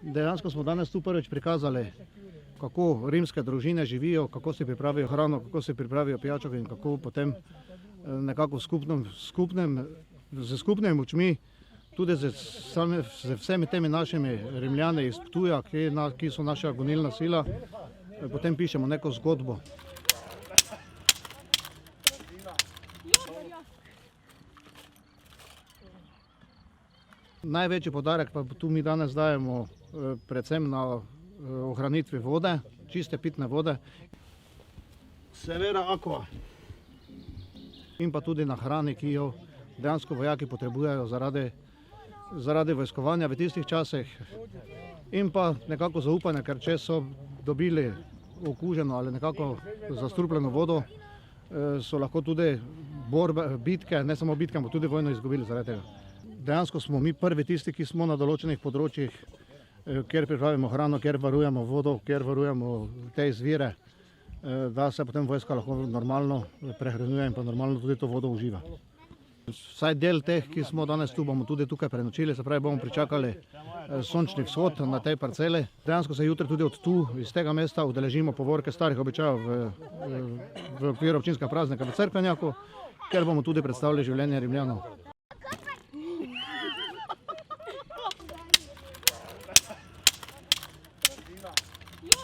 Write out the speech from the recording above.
Dejansko smo danes tu prvič prikazali, kako rimske družine živijo, kako si pripravijo hrano, kako si pripravijo pijačo in kako potem nekako z skupnimi močmi, tudi z vsemi temi našimi Rimljani iz Ptuja, ki so naša gonilna sila, potem pišemo neko zgodbo. Največji poudarek pa tu mi danes dajemo predvsem na ohranitvi vode, čiste pitne vode. Severa aqua. In pa tudi na hrani, ki jo dejansko vojaki potrebujejo zaradi vojskovanja v tistih časih. In pa nekako zaupanje, ker če so dobili okuženo ali nekako zastrupljeno vodo, so lahko tudi bitke, ne samo bitke, ampak tudi vojno izgubili zaradi tega. Dejansko smo mi prvi tisti, ki smo na določenih področjih, kjer pripravimo hrano, kjer varujemo vodo, kjer varujemo te izvire, da se potem vojska lahko normalno prehranjuje in pa normalno tudi to vodo uživa. Vsaj del teh, ki smo danes tu, bomo tudi tukaj prenočili, se pravi, bomo pričakali sončni vzhod na tej parceli. Dejansko se jutri tudi od tu, iz tega mesta, udeležimo povorke starih običajev v okviru občinskega praznika v Cerkvenjaku, kjer bomo tudi predstavili življenje Rimljanov.